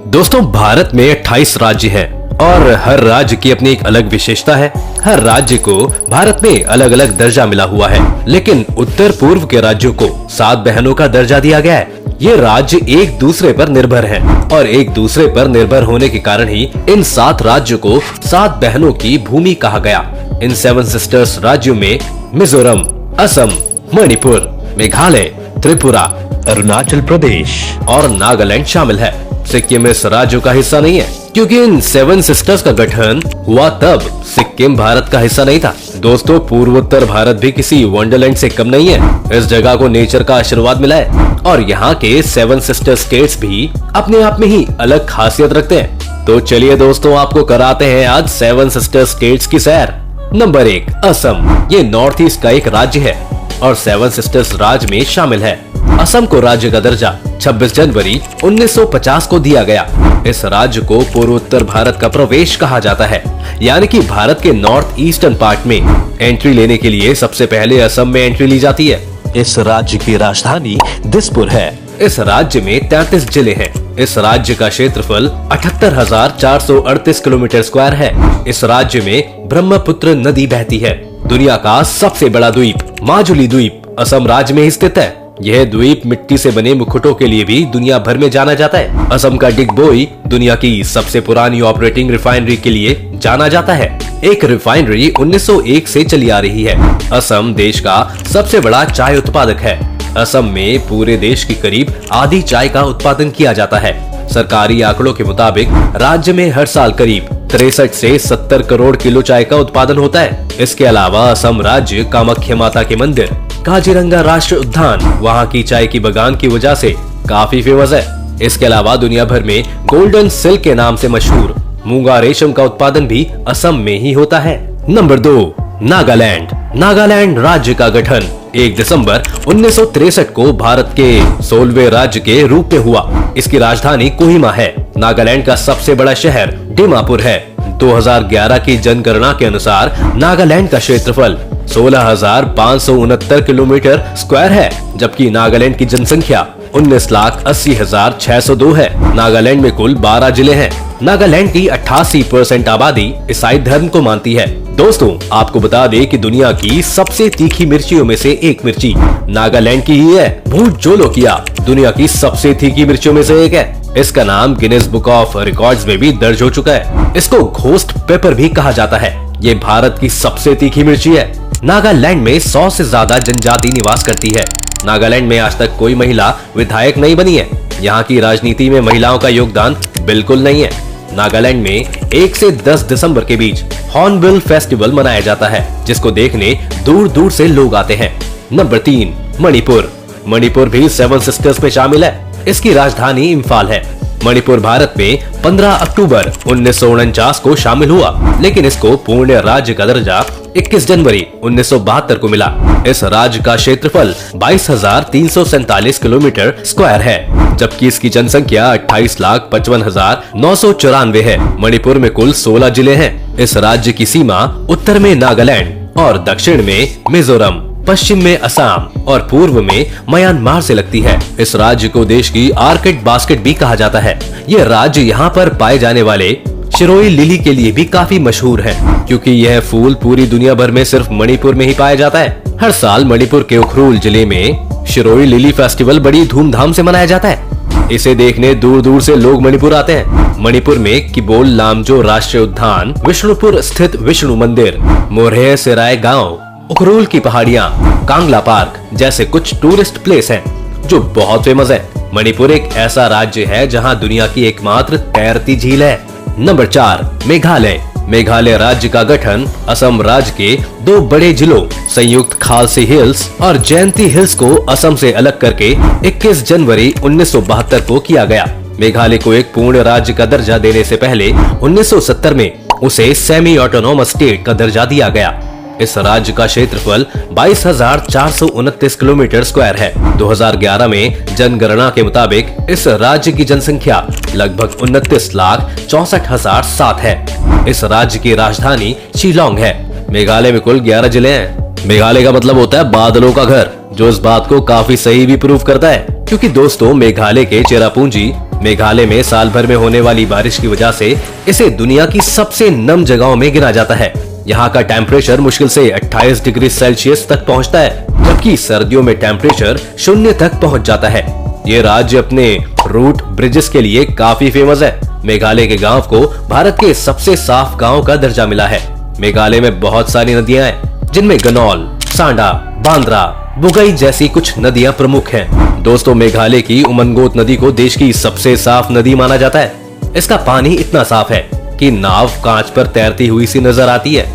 दोस्तों, भारत में 28 राज्य हैं और हर राज्य की अपनी एक अलग विशेषता है। हर राज्य को भारत में अलग अलग दर्जा मिला हुआ है, लेकिन उत्तर पूर्व के राज्यों को 7 बहनों का दर्जा दिया गया है। ये राज्य एक दूसरे पर निर्भर हैं और एक दूसरे पर निर्भर होने के कारण ही इन 7 राज्यों को 7 बहनों की भूमि कहा गया। इन 7 सिस्टर्स राज्यों में मिजोरम, असम, मणिपुर, मेघालय, त्रिपुरा, अरुणाचल प्रदेश और नागालैंड शामिल है। सिक्किम इस राज्यों का हिस्सा नहीं है, क्योंकि इन 7 सिस्टर्स का गठन हुआ तब सिक्किम भारत का हिस्सा नहीं था। दोस्तों, पूर्वोत्तर भारत भी किसी वंडरलैंड से कम नहीं है। इस जगह को नेचर का आशीर्वाद मिला है और यहाँ के 7 सिस्टर स्टेट्स भी अपने आप में ही अलग खासियत रखते हैं। तो चलिए दोस्तों, आपको कराते हैं आज 7 सिस्टर स्टेट्स की सैर। नंबर 1, असम। ये नॉर्थ ईस्ट का एक राज्य है और 7 सिस्टर्स राज्य में शामिल है। असम को राज्य का दर्जा 26 जनवरी 1950 को दिया गया। इस राज्य को पूर्वोत्तर भारत का प्रवेश कहा जाता है, यानी कि भारत के नॉर्थ ईस्टर्न पार्ट में एंट्री लेने के लिए सबसे पहले असम में एंट्री ली जाती है। इस राज्य की राजधानी दिसपुर है। इस राज्य में 33 जिले हैं। इस राज्य का क्षेत्रफल 78,438 किलोमीटर स्क्वायर है। इस राज्य में ब्रह्मपुत्र नदी बहती है। दुनिया का सबसे बड़ा द्वीप माजुली द्वीप असम राज्य में स्थित है। यह द्वीप मिट्टी से बने मुकुटों के लिए भी दुनिया भर में जाना जाता है। असम का डिगबोई दुनिया की सबसे पुरानी ऑपरेटिंग रिफाइनरी के लिए जाना जाता है। एक रिफाइनरी 1901 से चली आ रही है। असम देश का सबसे बड़ा चाय उत्पादक है। असम में पूरे देश की करीब आधी चाय का उत्पादन किया जाता है। सरकारी आंकड़ों के मुताबिक राज्य में हर साल करीब 63 से 70 करोड़ किलो चाय का उत्पादन होता है। इसके अलावा असम राज्य कामाख्या माता के मंदिर, काजीरंगा राष्ट्रीय उद्यान वहाँ की चाय की बगान की वजह से काफी फेमस है। इसके अलावा दुनिया भर में गोल्डन सिल्क के नाम से मशहूर मूंगा रेशम का उत्पादन भी असम में ही होता है। नंबर 2, नागालैंड। नागालैंड राज्य का गठन 1 दिसंबर 1963 को भारत के 16वें राज्य के रूप में हुआ। इसकी राजधानी कोहिमा है। नागालैंड का सबसे बड़ा शहर दीमापुर है। 2011 की जनगणना के अनुसार नागालैंड का क्षेत्रफल 16,569 किलोमीटर स्क्वायर है, जबकि नागालैंड की जनसंख्या 19,80,602 है। नागालैंड में कुल 12 जिले हैं। नागालैंड की 88% आबादी ईसाई धर्म को मानती है। दोस्तों, आपको बता दें कि दुनिया की सबसे तीखी मिर्चियों में से एक मिर्ची नागालैंड की ही है। भूत जोलोकिया दुनिया की सबसे तीखी मिर्चियों में से एक है। इसका नाम गिनेस बुक ऑफ रिकॉर्ड्स में भी दर्ज हो चुका है। इसको घोस्ट पेपर भी कहा जाता है। ये भारत की सबसे तीखी मिर्ची है। नागालैंड में 100 से ज्यादा जनजाति निवास करती है। नागालैंड में आज तक कोई महिला विधायक नहीं बनी है। यहाँ की राजनीति में महिलाओं का योगदान बिल्कुल नहीं है। नागालैंड में 1 से 10 दिसंबर के बीच हॉर्नबिल फेस्टिवल मनाया जाता है, जिसको देखने दूर दूर से लोग आते हैं। नंबर 3, मणिपुर। मणिपुर भी 7 सिस्टर्स में शामिल है। इसकी राजधानी इम्फाल है। मणिपुर भारत में 15 अक्टूबर 1949 को शामिल हुआ, लेकिन इसको पूर्ण राज्य का दर्जा 21 जनवरी 1972 को मिला। इस राज्य का क्षेत्रफल 22,347 किलोमीटर स्क्वायर है, जबकि इसकी जनसंख्या 28,55,994 है। मणिपुर में कुल 16 जिले हैं। इस राज्य की सीमा उत्तर में नागालैंड और दक्षिण में मिजोरम, पश्चिम में असम और पूर्व में म्यांमार से लगती है। इस राज्य को देश की आर्किड बास्केट भी कहा जाता है। यह राज्य यहाँ पर पाए जाने वाले शिरोई लिली के लिए भी काफी मशहूर है, क्योंकि यह फूल पूरी दुनिया भर में सिर्फ मणिपुर में ही पाया जाता है। हर साल मणिपुर के उखरूल जिले में शिरोई लिली फेस्टिवल बड़ी धूमधाम से मनाया जाता है। इसे देखने दूर दूर से लोग मणिपुर आते हैं। मणिपुर में किबोल लामजो राष्ट्रीय उद्यान, विष्णुपुर स्थित विष्णु मंदिर, मोरहे सेराय गाँव, उखरूल की पहाड़ियाँ, कांगला पार्क जैसे कुछ टूरिस्ट प्लेस हैं, जो बहुत फेमस है। मणिपुर एक ऐसा राज्य है जहाँ दुनिया की एकमात्र तैरती झील है। नंबर 4, मेघालय। मेघालय राज्य का गठन असम राज्य के 2 बड़े जिलों संयुक्त खालसी हिल्स और जयंती हिल्स को असम से अलग करके 21 जनवरी 1972 को किया गया। मेघालय को एक पूर्ण राज्य का दर्जा देने से पहले 1970 में उसे सेमी ऑटोनोमस स्टेट का दर्जा दिया गया। इस राज्य का क्षेत्रफल 22,429 किलोमीटर स्क्वायर है। 2011 में जनगणना के मुताबिक इस राज्य की जनसंख्या लगभग 29,64,007 है। इस राज्य की राजधानी शिलोंग है। मेघालय में कुल 11 जिले हैं। मेघालय का मतलब होता है बादलों का घर, जो इस बात को काफी सही भी प्रूव करता है, क्योंकि दोस्तों मेघालय के चेरापूंजी मेघालय में साल भर में होने वाली बारिश की वजह से इसे दुनिया की सबसे नम जगहों में गिना जाता है। यहाँ का टेम्परेचर मुश्किल से 28 डिग्री सेल्सियस तक पहुँचता है, जबकि सर्दियों में टेम्परेचर 0 तक पहुँच जाता है। ये राज्य अपने रूट ब्रिजेस के लिए काफी फेमस है। मेघालय के गांव को भारत के सबसे साफ गांव का दर्जा मिला है। मेघालय में बहुत सारी नदियां हैं, जिनमें गनौल, सांडा, बांद्रा, बुगई जैसी कुछ नदियां प्रमुख हैं। दोस्तों, मेघालय की उमनगोत नदी को देश की सबसे साफ नदी माना जाता है। इसका पानी इतना साफ है कि नाव कांच पर तैरती हुई सी नजर आती है।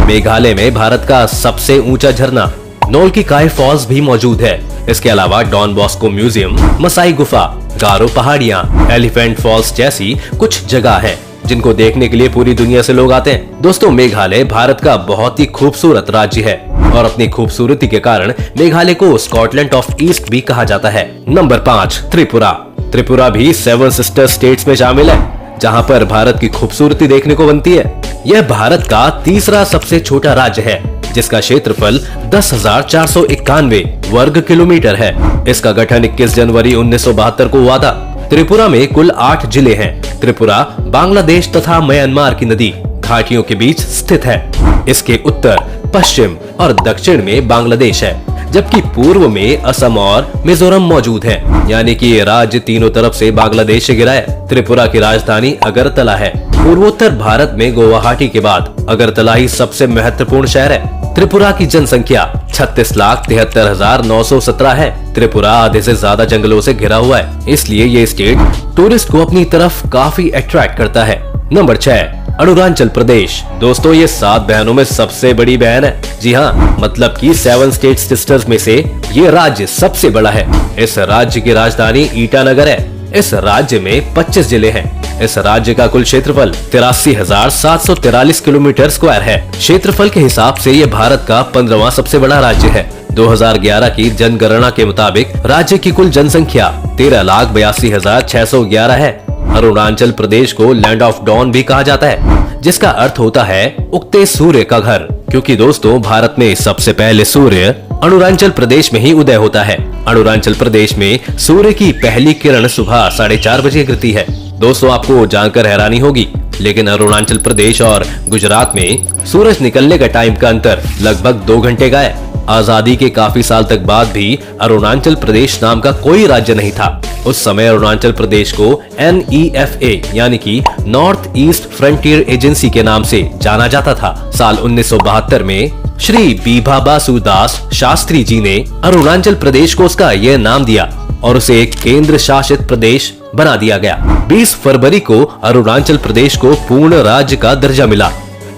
मेघालय में भारत का सबसे ऊंचा झरना नोल की काय फॉल्स भी मौजूद है। इसके अलावा डॉन बॉस्को म्यूजियम, मसाई गुफा, गारो पहाड़ियां, एलिफेंट फॉल्स जैसी कुछ जगह है जिनको देखने के लिए पूरी दुनिया से लोग आते हैं। दोस्तों, मेघालय भारत का बहुत ही खूबसूरत राज्य है और अपनी खूबसूरती के कारण मेघालय को स्कॉटलैंड ऑफ ईस्ट भी कहा जाता है। नंबर 5, त्रिपुरा। त्रिपुरा भी 7 सिस्टर स्टेट्स में शामिल है, जहां पर भारत की खूबसूरती देखने को बनती है। यह भारत का तीसरा सबसे छोटा राज्य है, जिसका क्षेत्रफल 10,491 वर्ग किलोमीटर है। इसका गठन 21 जनवरी 1972 को हुआ था। त्रिपुरा में कुल 8 जिले हैं। त्रिपुरा बांग्लादेश तथा म्यांमार की नदी घाटियों के बीच स्थित है। इसके उत्तर, पश्चिम और दक्षिण में बांग्लादेश है, जबकि पूर्व में असम और मिजोरम मौजूद है। यानी कि ये राज्य तीनों तरफ से बांग्लादेश से घिरा है। त्रिपुरा की राजधानी अगरतला है। पूर्वोत्तर भारत में गुवाहाटी के बाद अगरतला ही सबसे महत्वपूर्ण शहर है। त्रिपुरा की जनसंख्या 36,73,917 है। त्रिपुरा आधे से ज्यादा जंगलों से घिरा हुआ है, इसलिए ये स्टेट टूरिस्ट को अपनी तरफ काफी अट्रैक्ट करता है। नंबर 6, अरुणाचल प्रदेश। दोस्तों, ये 7 बहनों में सबसे बड़ी बहन है। जी हाँ, मतलब कि 7 स्टेट सिस्टर्स में से ये राज्य सबसे बड़ा है। इस राज्य की राजधानी ईटानगर है। इस राज्य में 25 जिले हैं। इस राज्य का कुल क्षेत्रफल 83,743 किलोमीटर स्क्वायर है। क्षेत्रफल के हिसाब से ये भारत का 15वां सबसे बड़ा राज्य है। 2011 की जनगणना के मुताबिक राज्य की कुल जनसंख्या 13,82,611 है। अरुणाचल प्रदेश को लैंड ऑफ डॉन भी कहा जाता है, जिसका अर्थ होता है उगते सूर्य का घर, क्योंकि दोस्तों भारत में सबसे पहले सूर्य अरुणाचल प्रदेश में ही उदय होता है। अरुणाचल प्रदेश में सूर्य की पहली किरण सुबह 4:30 बजे गिरती है। दोस्तों, आपको जानकर हैरानी होगी, लेकिन अरुणाचल प्रदेश और गुजरात में सूरज निकलने का टाइम का अंतर लगभग 2 घंटे का है। आजादी के काफी साल तक बाद भी अरुणाचल प्रदेश नाम का कोई राज्य नहीं था। उस समय अरुणाचल प्रदेश को NEFA यानी कि नॉर्थ ईस्ट फ्रंटियर एजेंसी के नाम से जाना जाता था। साल 1972 में श्री बीभा बासु दास शास्त्री जी ने अरुणाचल प्रदेश को उसका यह नाम दिया और उसे एक केंद्र शासित प्रदेश बना दिया गया। 20 फरवरी को अरुणाचल प्रदेश को पूर्ण राज्य का दर्जा मिला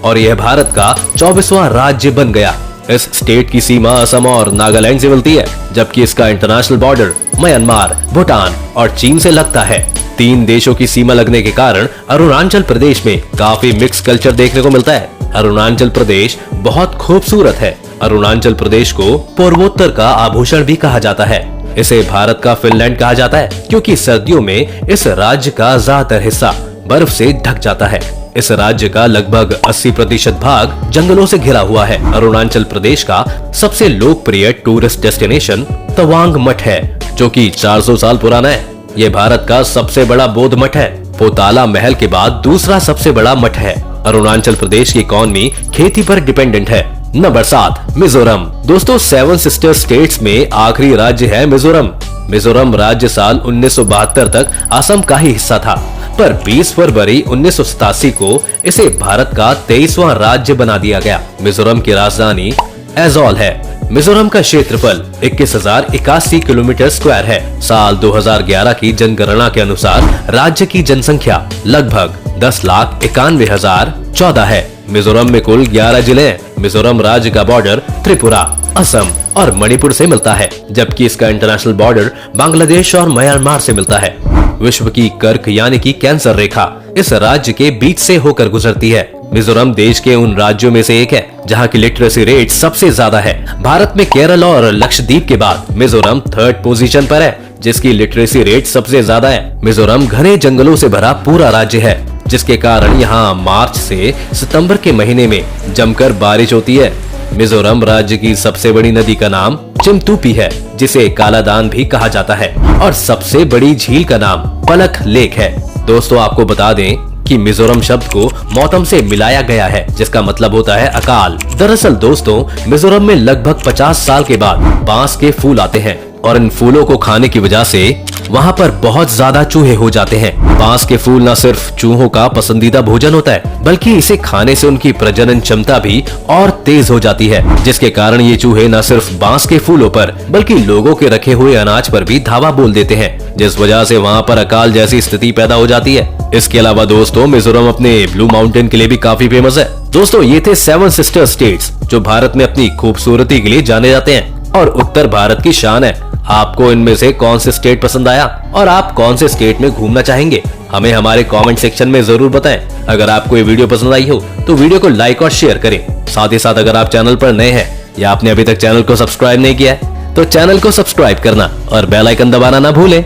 और यह भारत का 24वां राज्य बन गया। इस स्टेट की सीमा असम और नागालैंड से मिलती है, जबकि इसका इंटरनेशनल बॉर्डर म्यांमार, भूटान और चीन से लगता है। 3 देशों की सीमा लगने के कारण अरुणाचल प्रदेश में काफी मिक्स कल्चर देखने को मिलता है। अरुणाचल प्रदेश बहुत खूबसूरत है। अरुणाचल प्रदेश को पूर्वोत्तर का आभूषण भी कहा जाता है। इसे भारत का फिनलैंड कहा जाता है, क्योंकि सर्दियों में इस राज्य का ज्यादातर हिस्सा बर्फ से ढक जाता है। इस राज्य का लगभग 80% भाग जंगलों से घिरा हुआ है। अरुणाचल प्रदेश का सबसे लोकप्रिय टूरिस्ट डेस्टिनेशन तवांग मठ है, जो कि 400 साल पुराना है। ये भारत का सबसे बड़ा बौद्ध मठ है। पोताला महल के बाद दूसरा सबसे बड़ा मठ है। अरुणाचल प्रदेश की इकॉनमी खेती पर डिपेंडेंट है। नंबर 7, मिजोरम। दोस्तों, 7 सिस्टर स्टेट्स में आखिरी राज्य है मिजोरम। मिजोरम राज्य साल 1972 तक असम का ही हिस्सा था, पर 20 फरवरी 1987 को इसे भारत का 23वां राज्य बना दिया गया। मिजोरम की राजधानी एजोल है। मिजोरम का क्षेत्रफल 21,081 किलोमीटर स्क्वायर है। साल 2011 की जनगणना के अनुसार राज्य की जनसंख्या लगभग 10,91,014 है। मिजोरम में कुल 11 जिले हैं। मिजोरम राज्य का बॉर्डर त्रिपुरा, असम और मणिपुर से मिलता है, जबकि इसका इंटरनेशनल बॉर्डर बांग्लादेश और म्यांमार से मिलता है। विश्व की कर्क यानी कि कैंसर रेखा इस राज्य के बीच से होकर गुजरती है। मिजोरम देश के उन राज्यों में से एक है जहां की लिटरेसी रेट सबसे ज्यादा है। भारत में केरल और लक्षद्वीप के बाद मिजोरम 3rd पोजीशन पर है, जिसकी लिटरेसी रेट सबसे ज्यादा है। मिजोरम घने जंगलों से भरा पूरा राज्य है, जिसके कारण यहाँ मार्च से सितंबर के महीने में जमकर बारिश होती है। मिजोरम राज्य की सबसे बड़ी नदी का नाम चिमतूपी है, जिसे कालादान भी कहा जाता है, और सबसे बड़ी झील का नाम पलक लेक है। दोस्तों आपको बता दें कि मिजोरम शब्द को मौतम से मिलाया गया है, जिसका मतलब होता है अकाल। दरअसल दोस्तों मिजोरम में लगभग 50 साल के बाद बांस के फूल आते हैं, और इन फूलों को खाने की वजह से वहाँ पर बहुत ज्यादा चूहे हो जाते हैं। बांस के फूल न सिर्फ चूहों का पसंदीदा भोजन होता है, बल्कि इसे खाने से उनकी प्रजनन क्षमता भी और तेज हो जाती है, जिसके कारण ये चूहे न सिर्फ बांस के फूलों पर बल्कि लोगों के रखे हुए अनाज पर भी धावा बोल देते हैं, जिस वजह से वहाँ पर अकाल जैसी स्थिति पैदा हो जाती है। इसके अलावा दोस्तों मिजोरम अपने ब्लू माउंटेन के लिए भी काफी फेमस है। दोस्तों ये थे 7 सिस्टर स्टेट्स जो भारत में अपनी खूबसूरती के लिए जाने जाते हैं और उत्तर भारत की शान है। आपको इनमें से कौन से स्टेट पसंद आया और आप कौन से स्टेट में घूमना चाहेंगे, हमें हमारे कमेंट सेक्शन में जरूर बताएं। अगर आपको ये वीडियो पसंद आई हो तो वीडियो को लाइक और शेयर करें। साथ ही साथ अगर आप चैनल पर नए हैं या आपने अभी तक चैनल को सब्सक्राइब नहीं किया है तो चैनल को सब्सक्राइब करना और बेल आइकन दबाना ना भूलें।